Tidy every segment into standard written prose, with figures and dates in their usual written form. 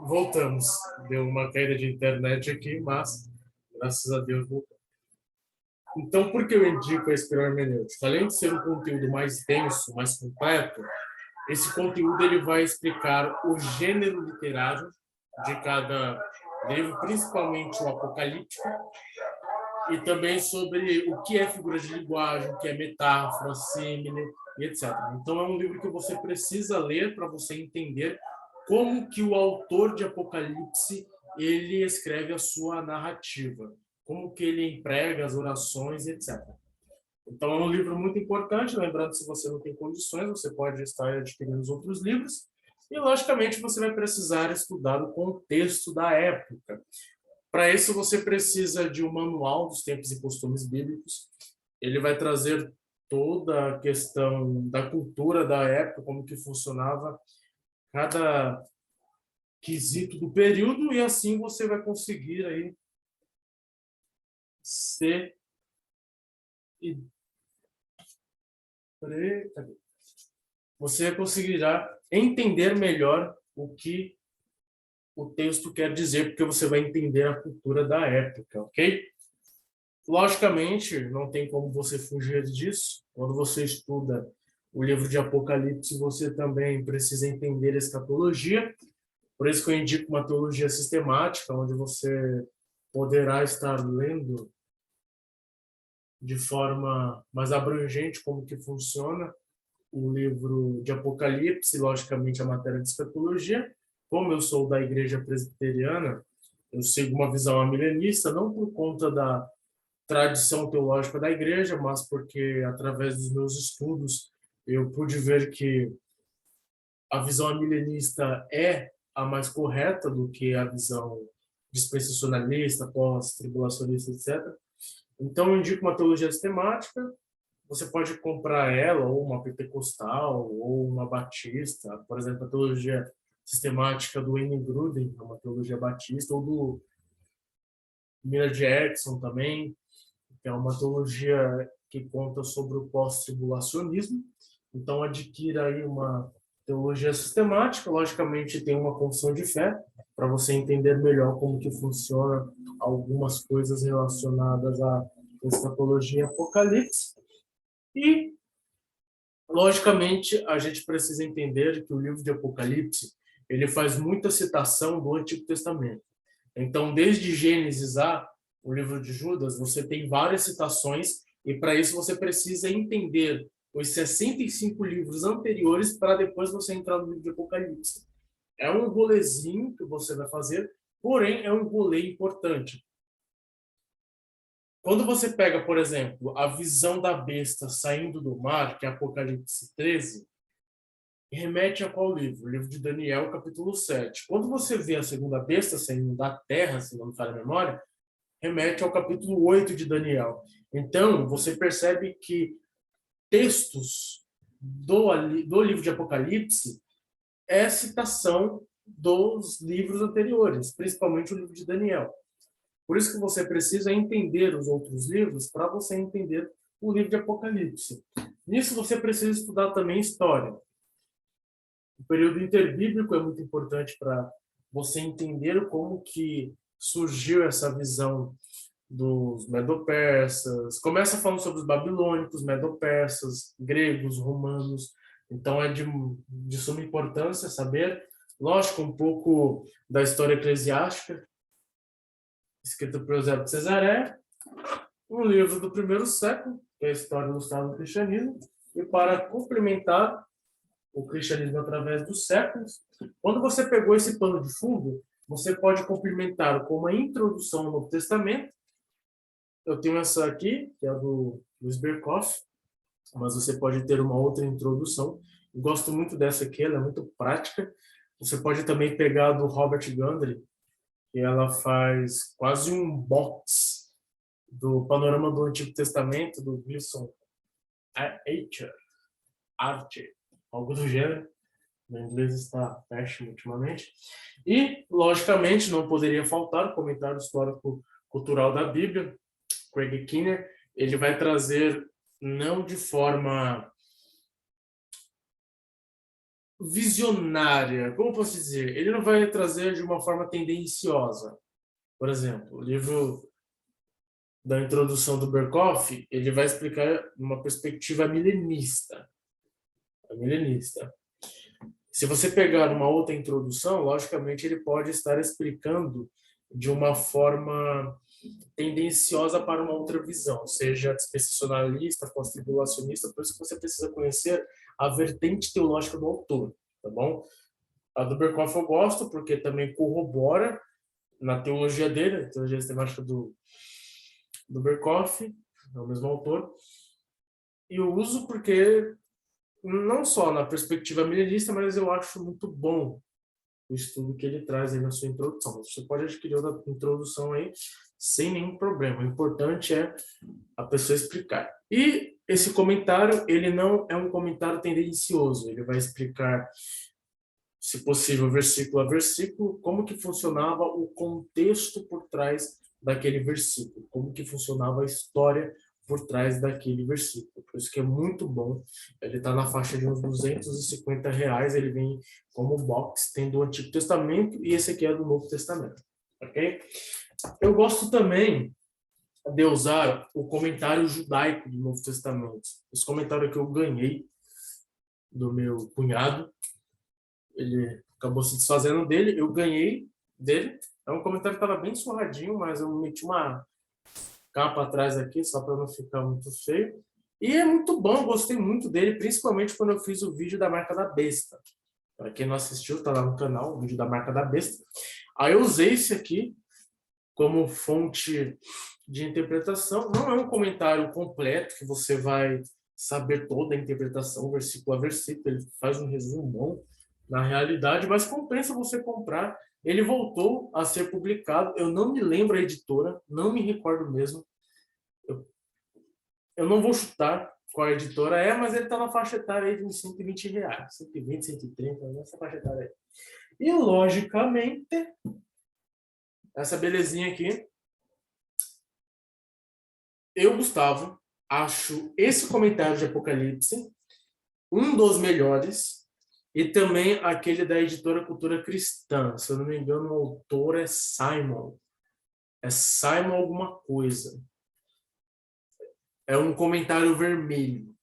Voltamos. Deu uma caída de internet aqui, mas graças a Deus voltou. Então, por que eu indico a espiral hermenêutica? Além de ser um conteúdo mais denso, mais completo, esse conteúdo ele vai explicar o gênero literário de cada livro, principalmente o apocalíptico, e também sobre o que é figura de linguagem, o que é metáfora, símile, e etc. Então, é um livro que você precisa ler para você entender como que o autor de Apocalipse ele escreve a sua narrativa, como que ele emprega as orações, etc. Então, é um livro muito importante. Lembrando, se você não tem condições, você pode estar adquirindo os outros livros. E, logicamente, você vai precisar estudar o contexto da época. Para isso, você precisa de um manual dos tempos e costumes bíblicos. Ele vai trazer toda a questão da cultura da época, como que funcionava cada quesito do período, e assim você vai conseguir aí ser você conseguirá entender melhor o que o texto quer dizer, porque você vai entender a cultura da época, ok? Logicamente, não tem como você fugir disso. Quando você estuda o livro de Apocalipse, você também precisa entender a escatologia. Por isso que eu indico uma teologia sistemática, onde você poderá estar lendo de forma mais abrangente como que funciona o livro de Apocalipse, logicamente a matéria de escatologia. Como eu sou da igreja presbiteriana, eu sigo uma visão amilenista, não por conta da tradição teológica da igreja, mas porque, através dos meus estudos, eu pude ver que a visão amilenista é a mais correta do que a visão dispensacionalista, pós-tribulacionista, etc. Então, eu indico uma teologia sistemática. Você pode comprar ela, ou uma pentecostal, ou uma batista. Por exemplo, a teologia sistemática do Wayne Grudem, é uma teologia batista, ou do Miller Jackson também, que é uma teologia que conta sobre o pós-tribulacionismo. Então, adquira aí uma teologia sistemática. Logicamente, tem uma confissão de fé, para você entender melhor como que funciona algumas coisas relacionadas à escatologia e apocalipse. E, logicamente, a gente precisa entender que o livro de Apocalipse ele faz muita citação do Antigo Testamento. Então, desde Gênesis a o livro de Judas, você tem várias citações, e para isso você precisa entender os 65 livros anteriores para depois você entrar no livro de Apocalipse. É um rolezinho que você vai fazer, porém é um rolê importante. Quando você pega, por exemplo, a visão da besta saindo do mar, que é Apocalipse 13, remete a qual livro? O livro de Daniel, capítulo 7. Quando você vê a segunda besta saindo da terra, se não me falha a memória, remete ao capítulo 8 de Daniel. Então, você percebe que textos do livro de Apocalipse é citação dos livros anteriores, principalmente o livro de Daniel. Por isso que você precisa entender os outros livros para você entender o livro de Apocalipse. Nisso você precisa estudar também história. O período interbíblico é muito importante para você entender como que surgiu essa visão dos medo-persas. Começa falando sobre os babilônicos, medo-persas, gregos, romanos. Então é de suma importância saber, lógico, um pouco da história eclesiástica, escrito por Eusébio de Cesaré, um livro do primeiro século, que é a história ilustrada do cristianismo, e para complementar o cristianismo através dos séculos, quando você pegou esse pano de fundo, você pode complementar com uma introdução ao Novo Testamento. Eu tenho essa aqui, que é a do Luiz Berkoff, mas você pode ter uma outra introdução. Eu gosto muito dessa aqui, ela é muito prática. Você pode também pegar a do Robert Gundry, que ela faz quase um box do panorama do Antigo Testamento, do Wilson Archer, algo do gênero. Meu inglês está péssimo ultimamente. E, logicamente, não poderia faltar o comentário histórico cultural da Bíblia. Craig Kinner, ele vai trazer não de forma visionária, como posso dizer? Ele não vai trazer de uma forma tendenciosa. Por exemplo, o livro da introdução do Berkoff, ele vai explicar uma perspectiva milenista. Milenista. Se você pegar uma outra introdução, logicamente ele pode estar explicando de uma forma tendenciosa para uma outra visão, seja dispensacionalista, pós-tribulacionista, por isso que você precisa conhecer a vertente teológica do autor, tá bom? A do Berkoff eu gosto porque também corrobora na teologia dele, a teologia sistemática do Berkoff, é o mesmo autor, e eu uso porque não só na perspectiva milenista, mas eu acho muito bom o estudo que ele traz aí na sua introdução. Você pode adquirir outra introdução aí sem nenhum problema. O importante é a pessoa explicar. E esse comentário, ele não é um comentário tendencioso. Ele vai explicar, se possível, versículo a versículo, como que funcionava o contexto por trás daquele versículo, como que funcionava a história por trás daquele versículo. Por isso que é muito bom. Ele está na faixa de uns R$ 250. Ele vem como box, tendo o Antigo Testamento e esse aqui é do Novo Testamento. Ok? Eu gosto também de usar o comentário judaico do Novo Testamento. Esse comentário que eu ganhei do meu cunhado, ele acabou se desfazendo dele, eu ganhei dele. É um comentário que estava bem surradinho, mas eu meti uma capa atrás aqui, só para não ficar muito feio. E é muito bom, gostei muito dele, principalmente quando eu fiz o vídeo da marca da besta. Para quem não assistiu, tá lá no canal, o vídeo da marca da besta. Aí eu usei esse aqui como fonte de interpretação. Não é um comentário completo, que você vai saber toda a interpretação, versículo a versículo. Ele faz um resumão na realidade, mas compensa você comprar. Ele voltou a ser publicado. Eu não me lembro a editora, não me recordo mesmo. Eu não vou chutar qual editora é, mas ele está na faixa etária aí de uns R$ 120, 120, 130, nessa faixa etária aí. E, logicamente, essa belezinha aqui, eu, Gustavo, acho esse comentário de Apocalipse um dos melhores, e também aquele da editora Cultura Cristã. Se eu não me engano, o autor é Simon. É Simon alguma coisa. É um comentário vermelho.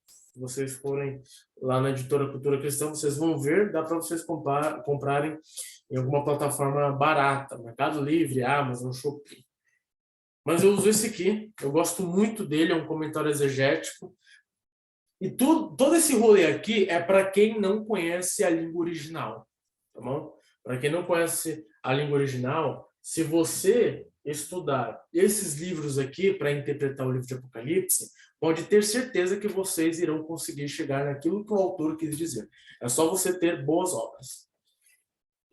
Se vocês forem lá na editora Cultura Cristã, vocês vão ver, dá para vocês comprarem em alguma plataforma barata, Mercado Livre, Amazon, Shopee. Mas eu uso esse aqui, eu gosto muito dele, é um comentário exegético. E todo esse rolê aqui é para quem não conhece a língua original, tá bom? Para quem não conhece a língua original, se você estudar esses livros aqui para interpretar o livro de Apocalipse, pode ter certeza que vocês irão conseguir chegar naquilo que o autor quis dizer. É só você ter boas obras.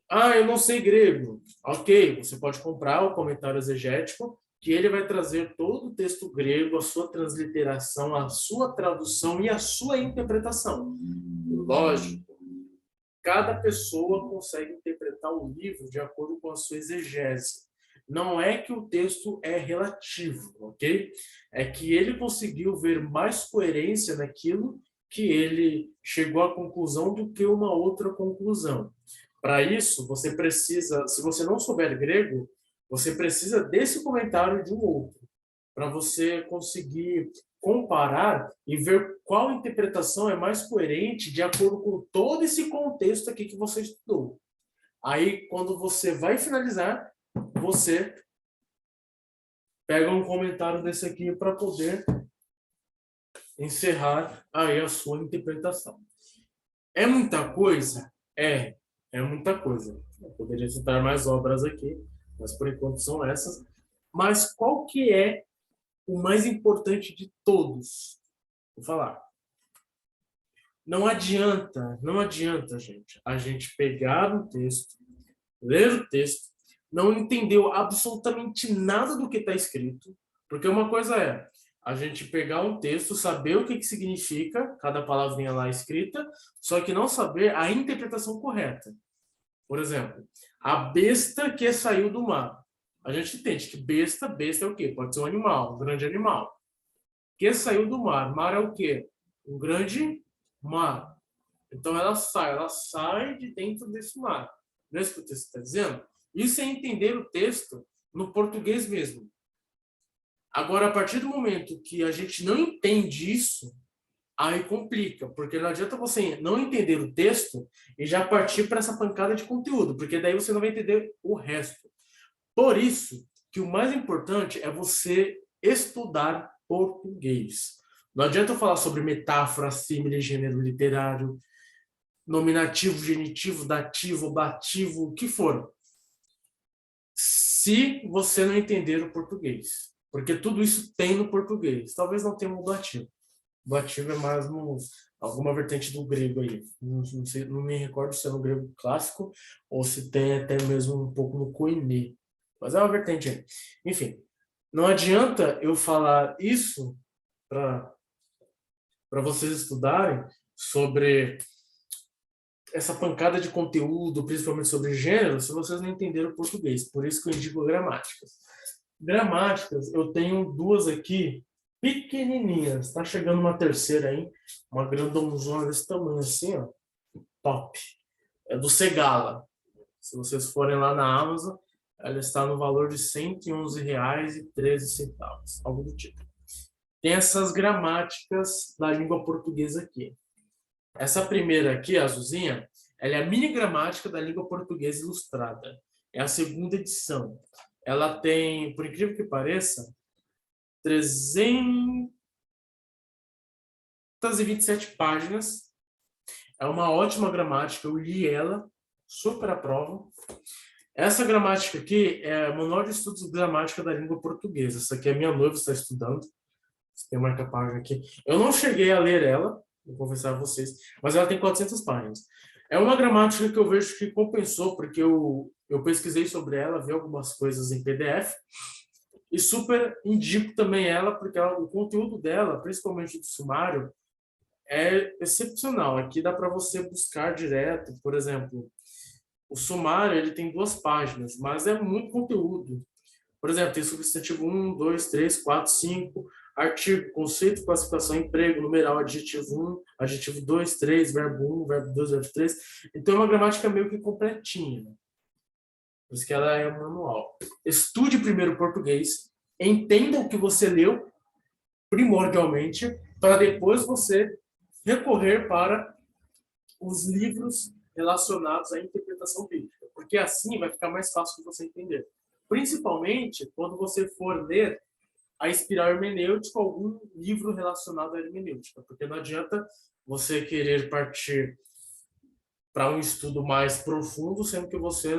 Ah, eu não sei grego. Ok, você pode comprar o comentário exegético, que ele vai trazer todo o texto grego, a sua transliteração, a sua tradução e a sua interpretação. Lógico, cada pessoa consegue interpretar o livro de acordo com a sua exegese. Não é que o texto é relativo, ok? É que ele conseguiu ver mais coerência naquilo que ele chegou à conclusão do que uma outra conclusão. Para isso, você precisa, se você não souber grego, você precisa desse comentário de um outro, para você conseguir comparar e ver qual interpretação é mais coerente de acordo com todo esse contexto aqui que você estudou. Aí, quando você vai finalizar, você pega um comentário desse aqui para poder encerrar aí a sua interpretação. É muita coisa? É muita coisa. Eu poderia citar mais obras aqui, mas por enquanto são essas. Mas qual que é o mais importante de todos? Vou falar. Não adianta, gente, a gente pegar um texto, ler o texto, não entendeu absolutamente nada do que está escrito, porque uma coisa é a gente pegar um texto, saber o que, que significa cada palavrinha lá escrita, só que não saber a interpretação correta. Por exemplo, a besta que saiu do mar. A gente entende que besta é o quê? Pode ser um animal, um grande animal. Que saiu do mar. Mar é o quê? Um grande mar. Então ela sai de dentro desse mar. Não é isso que o texto está dizendo? Isso é entender o texto no português mesmo. Agora, a partir do momento que a gente não entende isso, aí complica, porque não adianta você não entender o texto e já partir para essa pancada de conteúdo, porque daí você não vai entender o resto. Por isso que o mais importante é você estudar português. Não adianta eu falar sobre metáfora, símile, gênero literário, nominativo, genitivo, dativo, ablativo, o que for, se você não entender o português. Porque tudo isso tem no português. Talvez não tenha no ablativo. O ablativo é mais alguma vertente do grego aí. Não sei, não me recordo se é no grego clássico ou se tem até mesmo um pouco no koiné. Mas é uma vertente aí. Enfim, não adianta eu falar isso para vocês estudarem sobre essa pancada de conteúdo, principalmente sobre gênero, se vocês não entenderam o português. Por isso que eu indico gramáticas. Gramáticas, eu tenho duas aqui, pequenininhas. Está chegando uma terceira aí, uma grandonzona desse tamanho assim, ó. Top. É do Segala. Se vocês forem lá na Amazon, ela está no valor de R$ 111,13, algo do tipo. Tem essas gramáticas da língua portuguesa aqui. Essa primeira aqui, a azulzinha, ela é a mini gramática da língua portuguesa ilustrada. É a segunda edição. Ela tem, por incrível que pareça, 327 páginas. É uma ótima gramática, eu li ela, super à prova. Essa gramática aqui é o Manual de Estudos de Gramática da Língua Portuguesa. Essa aqui é minha noiva, está estudando. Tem uma marca-página aqui. Eu não cheguei a ler ela, vou confessar a vocês, mas ela tem 400 páginas. É uma gramática que eu vejo que compensou, porque eu pesquisei sobre ela, vi algumas coisas em PDF, e super indico também ela, porque o conteúdo dela, principalmente do sumário, é excepcional. Aqui dá para você buscar direto, por exemplo, o sumário ele tem 2 páginas, mas é muito conteúdo. Por exemplo, tem substantivo 1, 2, 3, 4, 5, artigo, conceito, classificação, emprego, numeral, adjetivo 1, adjetivo 2, 3, verbo 1, verbo 2, verbo 3. Então é uma gramática meio que completinha. Né? Por isso que ela é um manual. Estude primeiro o português, entenda o que você leu, primordialmente, para depois você recorrer para os livros relacionados à interpretação bíblica. Porque assim vai ficar mais fácil de você entender. Principalmente quando você for ler a espiral hermenêutica ou algum livro relacionado à hermenêutica, porque não adianta você querer partir para um estudo mais profundo, sendo que você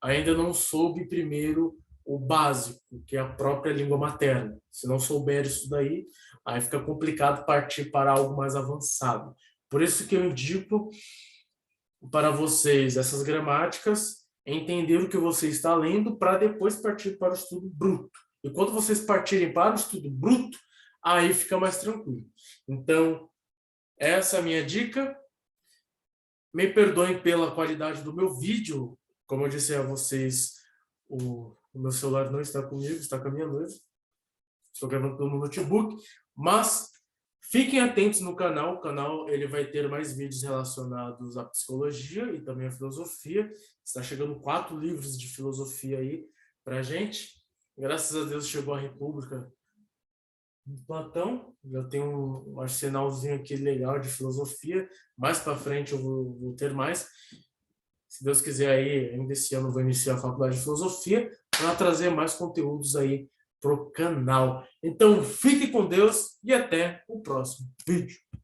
ainda não soube primeiro o básico, que é a própria língua materna. Se não souber isso daí, aí fica complicado partir para algo mais avançado. Por isso que eu indico para vocês essas gramáticas, entender o que você está lendo para depois partir para o estudo bruto. E quando vocês partirem para o estudo bruto, aí fica mais tranquilo. Então, essa é a minha dica. Me perdoem pela qualidade do meu vídeo. Como eu disse a vocês, o meu celular não está comigo, está com a minha noiva. Estou gravando pelo notebook. Mas fiquem atentos no canal. O canal ele vai ter mais vídeos relacionados à psicologia e também à filosofia. Está chegando 4 livros de filosofia aí para a gente. Graças a Deus chegou a República de Platão. Já tenho um arsenalzinho aqui legal de filosofia. Mais para frente eu vou ter mais. Se Deus quiser aí, ainda esse ano eu vou iniciar a faculdade de filosofia para trazer mais conteúdos aí pro canal. Então fique com Deus e até o próximo vídeo.